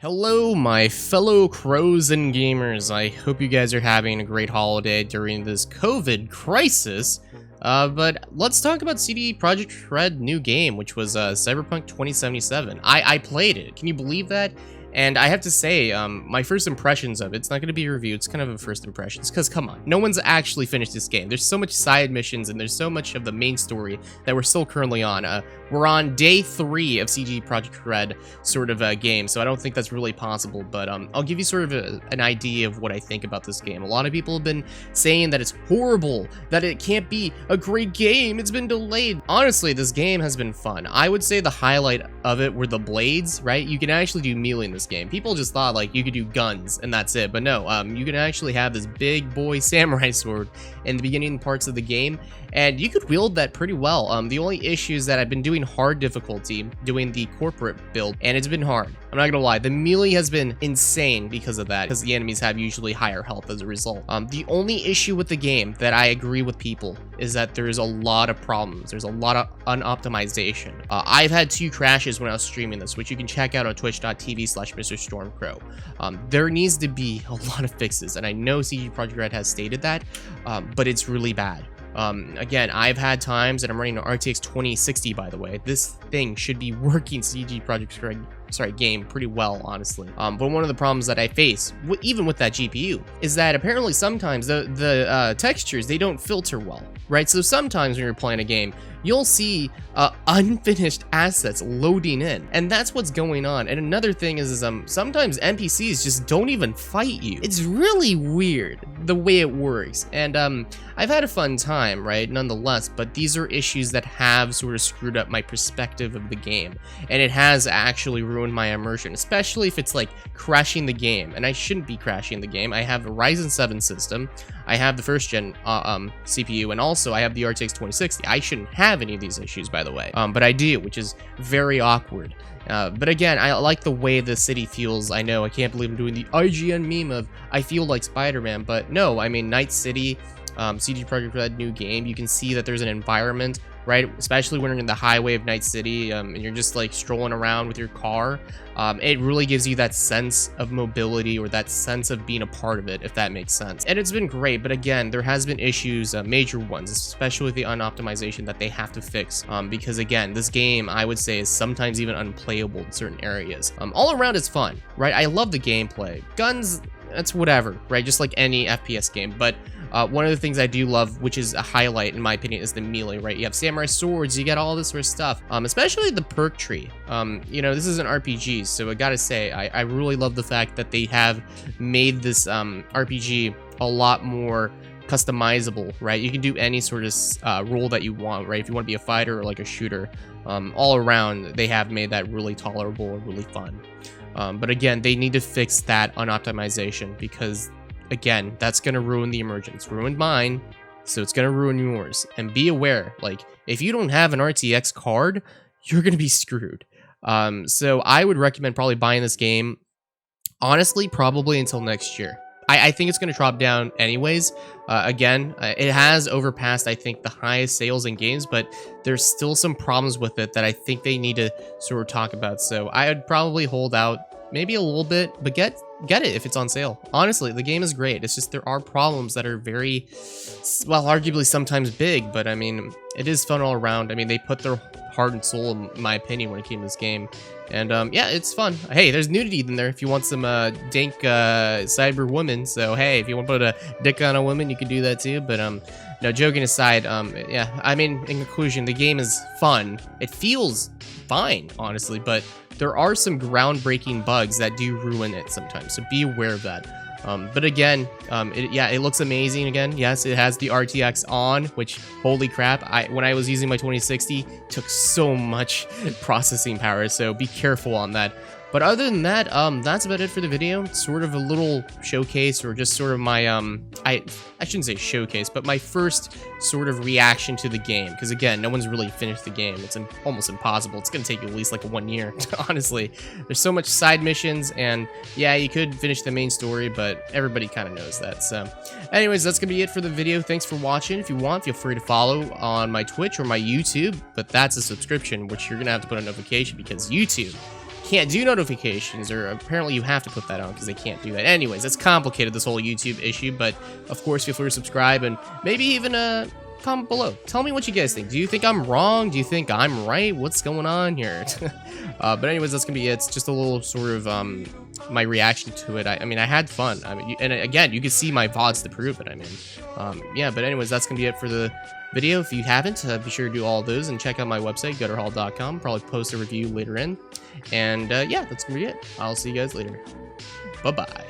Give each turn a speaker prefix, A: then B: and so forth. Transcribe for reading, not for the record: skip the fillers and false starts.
A: Hello, my fellow crows and gamers. I hope you guys are having a great holiday during this COVID crisis. But let's talk about CD Projekt Red new game, which was Cyberpunk 2077. I played it. Can you believe that? And I have to say, my first impressions of it's not going to be a review. It's kind of a first impressions, because come on, no one's actually finished this game. There's so much side missions and there's so much of the main story that we're still currently on. We're on day 3 of CD Projekt Red sort of game, so I don't think that's really possible, but I'll give you sort of an idea of what I think about this game. A lot of people have been saying that it's horrible, that it can't be a great game, it's been delayed. Honestly, this game has been fun. I would say the highlight of it were the blades, right? You can actually do melee in this game. People just thought like you could do guns and that's it, but no, you can actually have this big boy samurai sword in the beginning parts of the game, and you could wield that pretty well. The only issue is that I've been doing hard difficulty, doing the corporate build, and it's been hard. I'm not gonna lie, the melee has been insane because of that, because the enemies have usually higher health as a result. The only issue with the game that I agree with people is that there's a lot of problems. There's a lot of unoptimization. I've had 2 crashes when I was streaming this, which you can check out on twitch.tv/MrStormCrow. There needs to be a lot of fixes, and I know CD Projekt Red has stated that, but it's really bad. Again, I've had times, and I'm running an RTX 2060, by the way. This thing should be working CD Projekt Red game pretty well, honestly. But one of the problems that I face, even with that GPU, is that apparently sometimes the textures, they don't filter well, right? So sometimes when you're playing a game, you'll see unfinished assets loading in, and that's what's going on. And another thing is sometimes NPCs just don't even fight you. It's really weird the way it works, and I've had a fun time, right, nonetheless, but these are issues that have sort of screwed up my perspective of the game, and it has actually ruined my immersion, especially if it's like crashing the game. And I shouldn't be crashing the game. I have a Ryzen 7 system, I have the first gen CPU, and also I have the RTX 2060. I shouldn't have any of these issues, by the way, but I do, which is very awkward. But again, I like the way the city feels. I know, I can't believe I'm doing the IGN meme of I feel like Spider-Man, but no, I mean, Night City, CD Projekt Red new game, you can see that there's an environment, right? Especially when you're in the highway of Night City, and you're just like strolling around with your car. It really gives you that sense of mobility, or that sense of being a part of it, if that makes sense. And it's been great, but again, there has been issues, major ones, especially with the unoptimization that they have to fix. Because again, this game, I would say, is sometimes even unplayable in certain areas. All around it's fun, right? I love the gameplay. Guns, that's whatever, right? Just like any FPS game, but one of the things I do love, which is a highlight in my opinion, is the melee, right? You have samurai swords, you get all this sort of stuff, especially the perk tree. You know, this is an RPG, so I gotta say, I really love the fact that they have made this RPG a lot more customizable, right? You can do any sort of role that you want, right? If you want to be a fighter or like a shooter, all around, they have made that really tolerable and really fun. But again, they need to fix that unoptimization, because again, that's gonna ruin the immersion. It's ruined mine, so it's gonna ruin yours. And be aware, like, if you don't have an RTX card, you're gonna be screwed. So I would recommend probably buying this game, honestly, probably until next year. I think it's gonna drop down anyways. Again, it has overpassed, I think, the highest sales in games, but there's still some problems with it that I think they need to sort of talk about. So I would probably hold out maybe a little bit, but get it if it's on sale. Honestly, the game is great. It's just there are problems that are very, well, arguably sometimes big, but I mean, it is fun all around. I mean, they put their heart and soul, in my opinion, when it came to this game. And yeah, it's fun. Hey, there's nudity in there if you want some dank cyber woman. So hey, if you want to put a dick on a woman, you can do that too. But no, joking aside, yeah, I mean, in conclusion, the game is fun. It feels fine, honestly, but there are some groundbreaking bugs that do ruin it sometimes, so be aware of that. But again, it looks amazing again. Yes, it has the RTX on, which, holy crap, when I was using my 2060, took so much processing power, so be careful on that. But other than that, that's about it for the video. Sort of a little showcase, or just sort of my, I shouldn't say showcase, but my first sort of reaction to the game. Because again, no one's really finished the game. It's almost impossible. It's going to take you at least like 1 year, honestly. There's so much side missions, and yeah, you could finish the main story, but everybody kind of knows that. So anyways, that's going to be it for the video. Thanks for watching. If you want, feel free to follow on my Twitch or my YouTube, but that's a subscription, which you're going to have to put a notification, because YouTube can't do notifications, or apparently you have to put that on because they can't do that. Anyways, it's complicated, this whole YouTube issue, but of course feel free to subscribe and maybe even comment below. Tell me what you guys think. Do you think I'm wrong? Do you think I'm right? What's going on here? But anyways, that's gonna be it. It's just a little sort of my reaction to it. I mean, I had fun. I mean, and again, you can see my VODs to prove it. I mean, yeah. But anyways, that's gonna be it for the video. If you haven't, be sure to do all those and check out my website, gutterhall.com. Probably post a review later in. And yeah, that's gonna be it. I'll see you guys later. Bye bye.